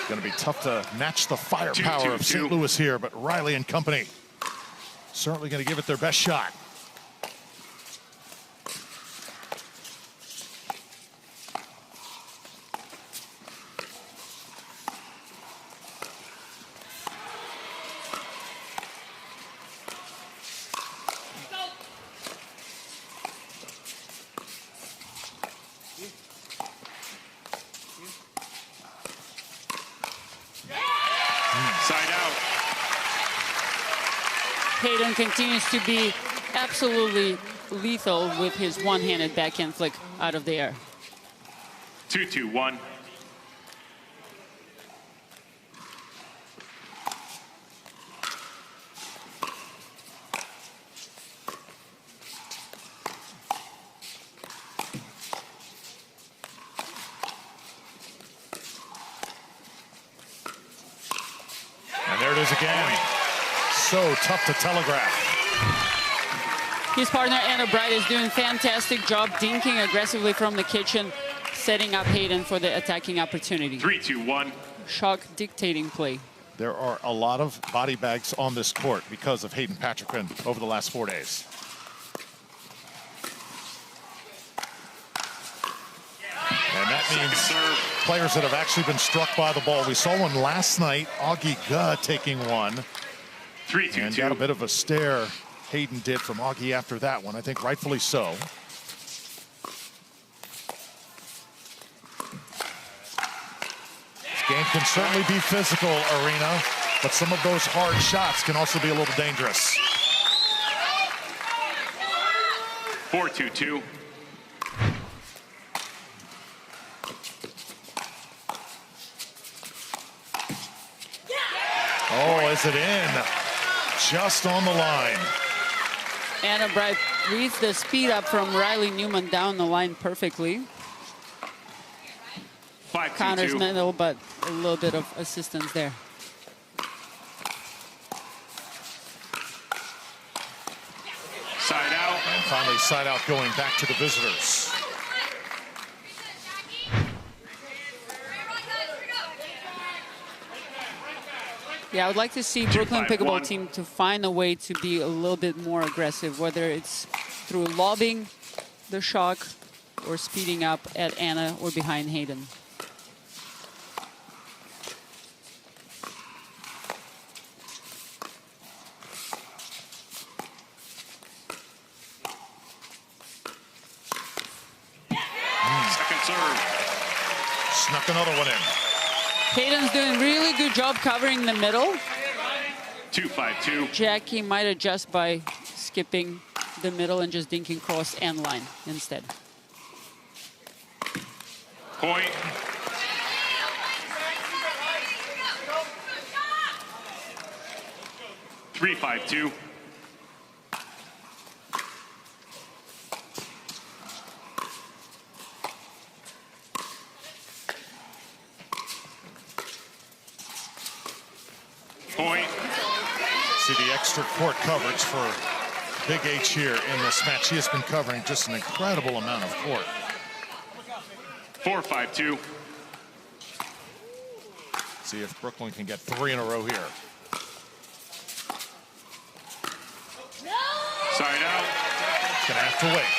Going to be tough to match the firepower of 2-2-2. St. Louis here, but Riley and company certainly going to give it their best shot. Side out. Hayden continues to be absolutely lethal with his one-handed backhand flick out of the air. 2-2-1. And there it is again. So tough to telegraph. His partner, Anna Bright, is doing a fantastic job dinking aggressively from the kitchen, setting up Hayden for the attacking opportunity. 3-2-1. Schock dictating play. There are a lot of body bags on this court because of Hayden Patriquin over the last 4 days. And that means players that have actually been struck by the ball. We saw one last night, Augie Guh taking one. 3-2-2. And got a bit of a stare Hayden did from Augie after that one. I think rightfully so. This game can certainly be physical, Arena, but some of those hard shots can also be a little dangerous. 4-2-2. Oh, is it in? Just on the line. Anna Bright reads the speed up from Riley Newman down the line perfectly. 5-2-2. Counters middle, but a little bit of assistance there. Side out. And finally, side out going back to the visitors. Yeah, I would like to see Brooklyn 2-5-1. Pickleball team to find a way to be a little bit more aggressive, whether it's through lobbing the Schock or speeding up at Anna or behind Hayden. knocked another one in. Hayden's doing really good job covering the middle. 2-5-2. Jackie might adjust by skipping the middle and just dinking cross and line instead. Point. Three, 5-2. Point. See the extra court coverage for Big H here in this match. He has been covering just an incredible amount of court. 4-5-2. See if Brooklyn can get 3 in a row here. Side out. Gonna have to wait.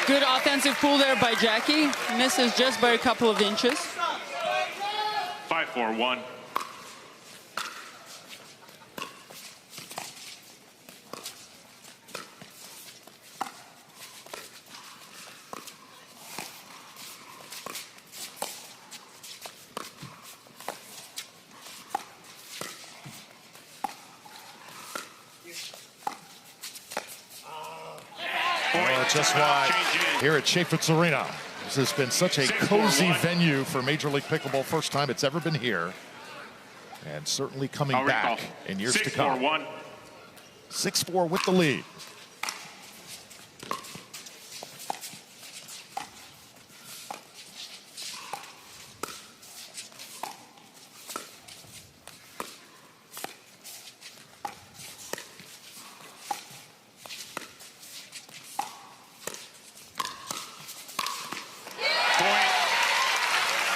Good offensive pull there by Jackie. Misses just by a couple of inches. 5-4-1. Just why here at Chaffetz Arena, this has been such a cozy venue for Major League Pickleball. First time it's ever been here, and certainly coming back in years to come. 6-4-1. 6-4 with the lead.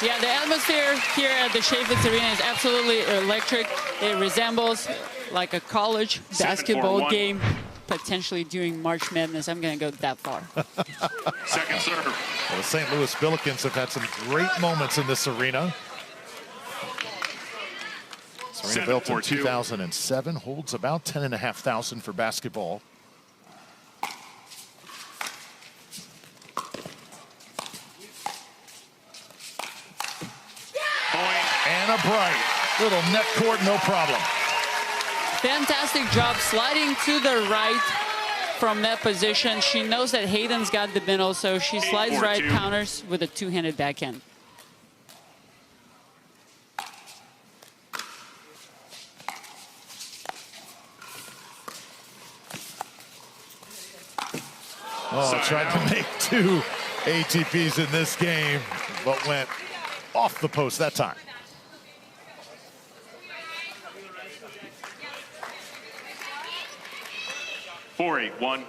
Yeah, the atmosphere here at the Chaffetz Arena is absolutely electric. It resembles like a college basketball game, potentially during March Madness. I'm going to go that far. Second serve. Well, the St. Louis Billikens have had some great moments in this arena. This arena built in 2007, holds about 10,500 for basketball. Anna Bright, little net court, no problem. Fantastic job sliding to the right from that position. She knows that Hayden's got the middle, so she slides right, counters with a two-handed backhand. Oh, tried to make 2 ATPs in this game, but went off the post that time. Four, 8-1.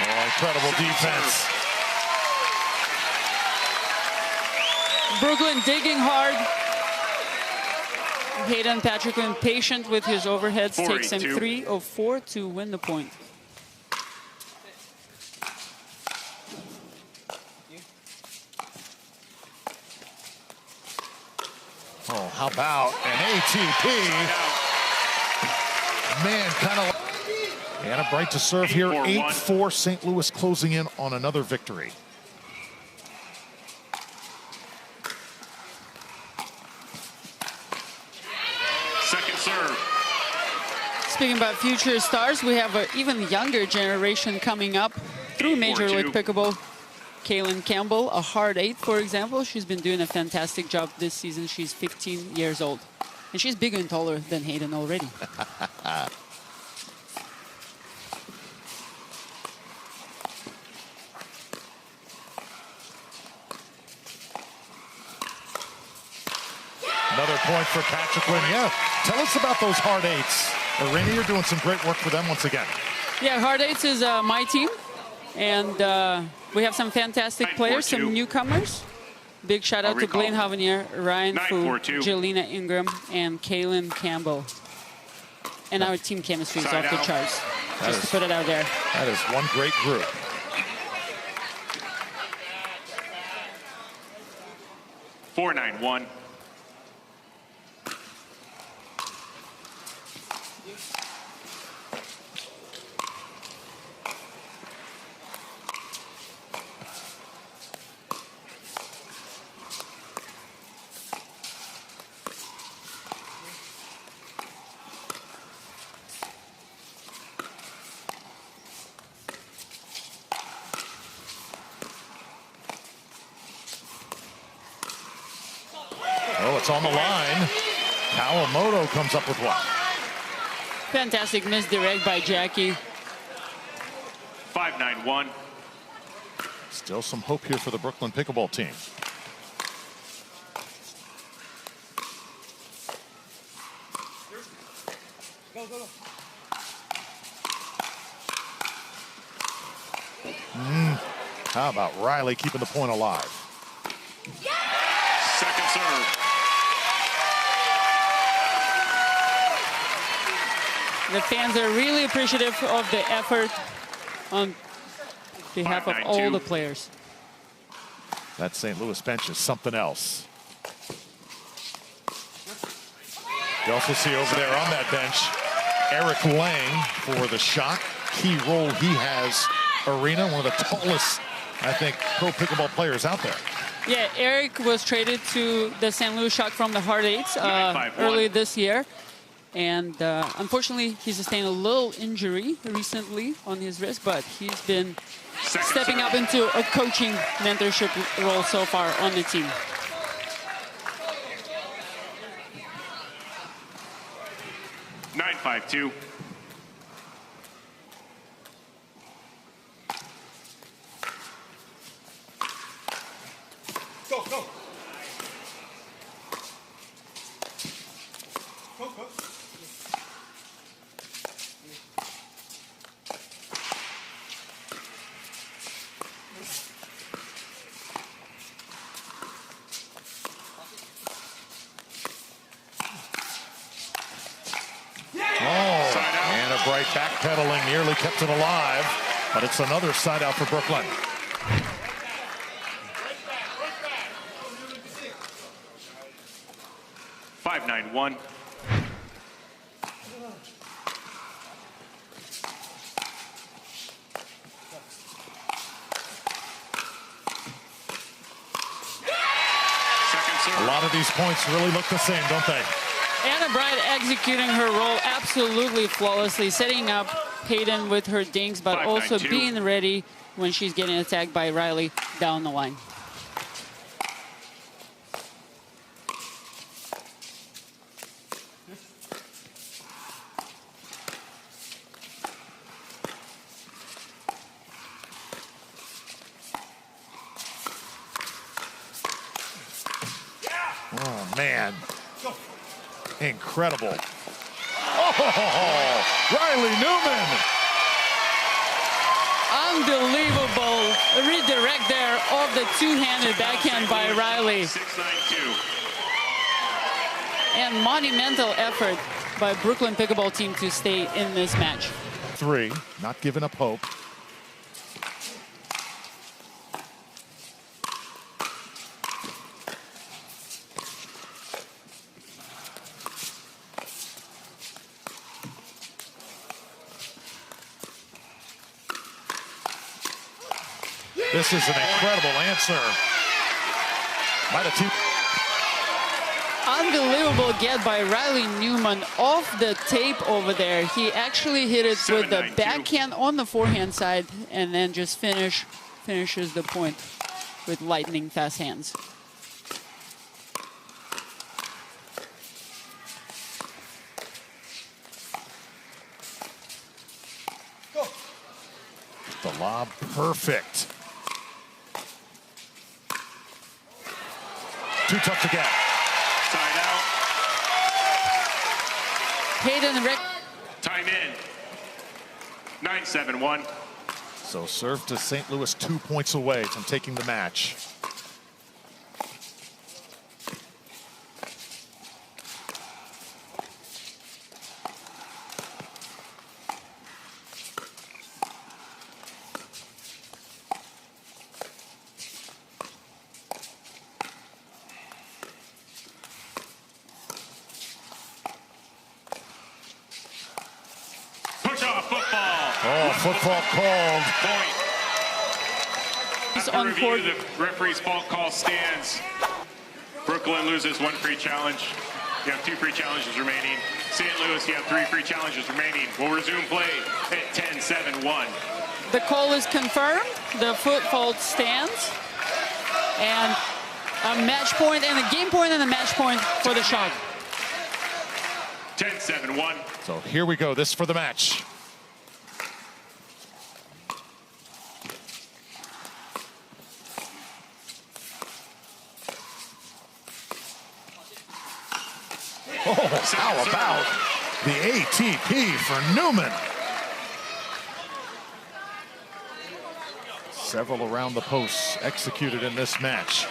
Oh, incredible defense. Brooklyn digging hard. Hayden Patriquin patient with his overheads, takes him 3 of 4 to win the point. Oh, how about an ATP? Man, kind of. Anna Bright to serve here, 8-4. St. Louis closing in on another victory. Second serve. Speaking about future stars, we have an even younger generation coming up through Major League Pickleball. Kaylin Campbell, a hard 8, for example. She's been doing a fantastic job this season. She's 15 years old. And she's bigger and taller than Hayden already. Another point for Patriquin. Yeah, tell us about those hard 8s. Irene, you're doing some great work for them once again. Yeah, hard 8s is my team. And we have some fantastic players, some newcomers. Big shout out to Blaine Havenier, Ryan Fu, Jelena Ingram, and Kaylin Campbell. And our team chemistry is off the charts. Just to put it out there. That is one great group. 4-9-1. Oh, it's on the line. Kawamoto comes up with one. Fantastic misdirect by Jackie. 5-9-1. Still some hope here for the Brooklyn Pickleball team. Go, go, go. How about Riley keeping the point alive? Second serve. The fans are really appreciative of the effort on behalf of all the players. That St. Louis bench is something else. You also see over there on that bench, Eric Lang for the Schock. Key role he has, arena, one of the tallest, I think, pro pickleball players out there. Yeah, Eric was traded to the St. Louis Schock from the Hard Eights early this year. And unfortunately, he sustained a little injury recently on his wrist, but he's been stepping up into a coaching mentorship role so far on the team. Nine 5-2. Go, go. Go, go. And a bright backpedaling nearly kept it alive, but it's another side out for Brooklyn. Five 9-1. A lot of these points really look the same, don't they? Anna Bright executing her role absolutely flawlessly, setting up Hayden with her dinks, but also being ready when she's getting attacked by Riley down the line. Oh, man. Incredible. Oh, Riley Newman. Unbelievable redirect there of the two-handed backhand by Riley. 6-9-2. And monumental effort by Brooklyn Pickleball team to stay in this match. 3, not giving up hope. This is an incredible answer by the two. Unbelievable get by Riley Newman off the tape over there. He actually hit it with the backhand on the forehand side and then just finishes the point with lightning fast hands. The lob perfect. Too tough to get. Side out. Hayden Rick. Time in. 9-7-1. So serve to St. Louis 2 points away from taking the match. football. Oh, football called. Point. He's After on review, court. the referee's fault call stands. Brooklyn loses 1 free challenge. You have 2 free challenges remaining. St. Louis, you have 3 free challenges remaining. We'll resume play at 10-7-1. The call is confirmed. The foot fault stands. And a match point and a game point and a match point for the Schock. 10-7-1. So here we go. This for the match. Oh, how about the ATP for Newman? Several around the posts executed in this match.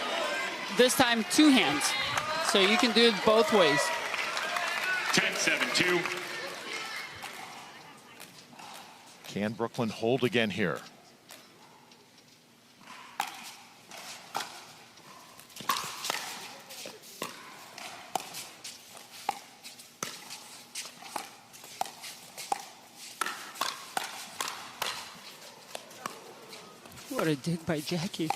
This time 2 hands. So you can do it both ways. 10-7-2. Can Brooklyn hold again here? What a dig by Jackie.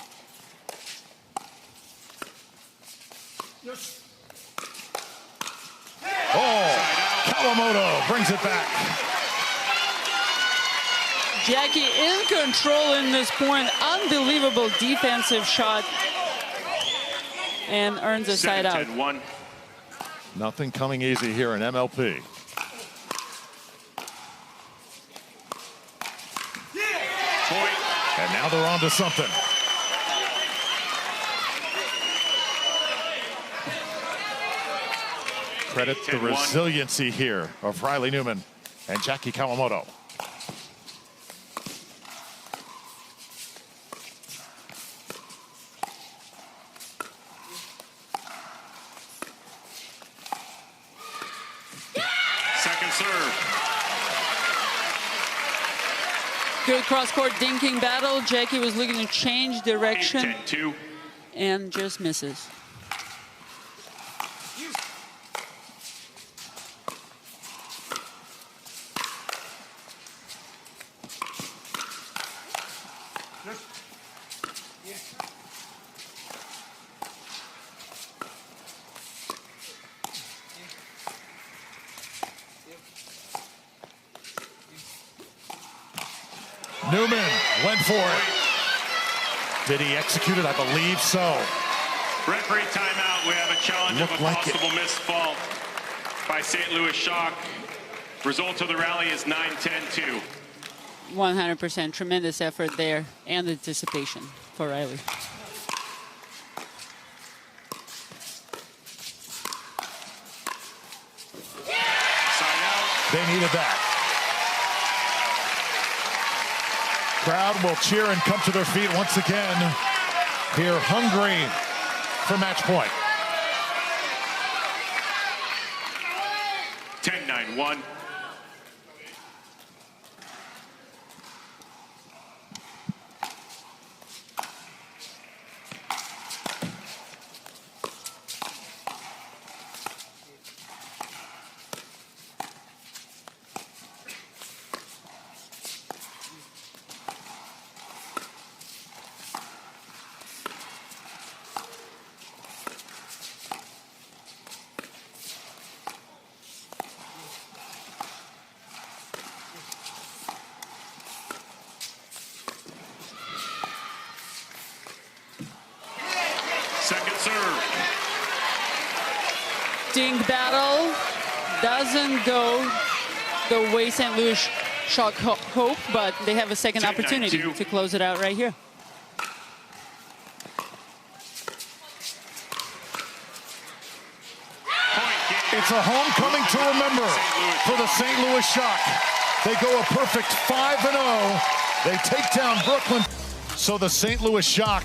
Oh, Kawamoto brings it back. Jackie in control in this point. Unbelievable defensive shot. And earns a side out. 7-10-1. Nothing coming easy here in MLP. Point. And now they're on to something. Credit the 10-1. resiliency here of Riley Newman and Jackie Kawamoto. Second serve. Good cross-court dinking battle. Jackie was looking to change direction 8-10-2. and just misses. Newman went for it. Did he execute it? I believe so. Referee timeout. We have a challenge Looked of a like possible missed fault by St. Louis Schock. Result of the rally is 9-10-2. 100% tremendous effort there and anticipation for Riley. Side out. They needed that. Crowd will cheer and come to their feet once again. Here, hungry for match point. 10-9-1. Second serve. Dink battle doesn't go the way St. Louis Schock hoped, but they have a second opportunity 10-9-2. to close it out right here. Point game. It's a homecoming to remember for the St. Louis Schock. They go a perfect 5-0. They take down Brooklyn. So the St. Louis Schock,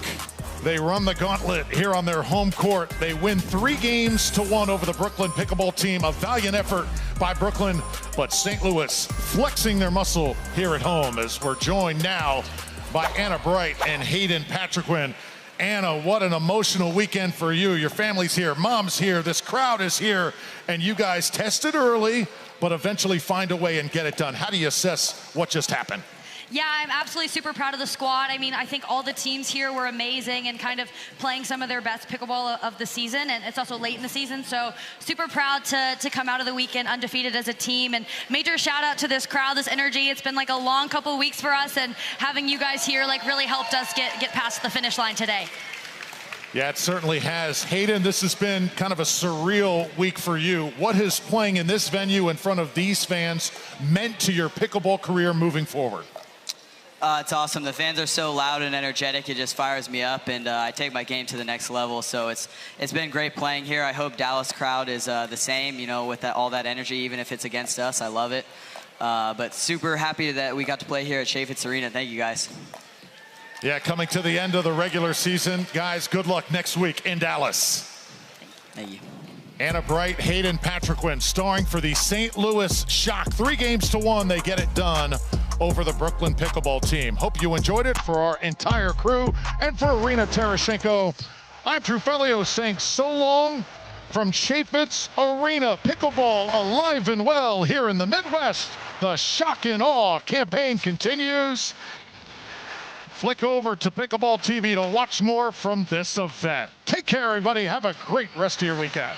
they run the gauntlet here on their home court. They win 3 games to 1 over the Brooklyn Pickleball team. A valiant effort by Brooklyn, but St. Louis flexing their muscle here at home as we're joined now by Anna Bright and Hayden Patriquin. Anna, what an emotional weekend for you. Your family's here, mom's here, this crowd is here, and you guys tested early, but eventually find a way and get it done. How do you assess what just happened? Yeah, I'm absolutely super proud of the squad. I mean, I think all the teams here were amazing and kind of playing some of their best pickleball of the season, and it's also late in the season, so super proud to come out of the weekend undefeated as a team. And major shout out to this crowd, this energy. It's been like a long couple of weeks for us, and having you guys here like really helped us get past the finish line today. Yeah, it certainly has. Hayden, this has been kind of a surreal week for you. What has playing in this venue in front of these fans meant to your pickleball career moving forward? It's awesome. The fans are so loud and energetic. It just fires me up, and I take my game to the next level. So it's been great playing here. I hope Dallas crowd is the same, you know, with all that energy, even if it's against us. I love it. But super happy that we got to play here at Chaffetz Arena. Thank you, guys. Yeah, coming to the end of the regular season. Guys, good luck next week in Dallas. Thank you. Anna Bright, Hayden Patriquin, starring for the St. Louis Schock. 3-1, they get it done over the Brooklyn Pickleball team. Hope you enjoyed it. For our entire crew and for Irina Tereshchenko, I'm Trufelio saying so long from Chaffetz Arena. Pickleball alive and well here in the Midwest. The Shock and Awe campaign continues. Flick over to Pickleball TV to watch more from this event. Take care, everybody. Have a great rest of your weekend.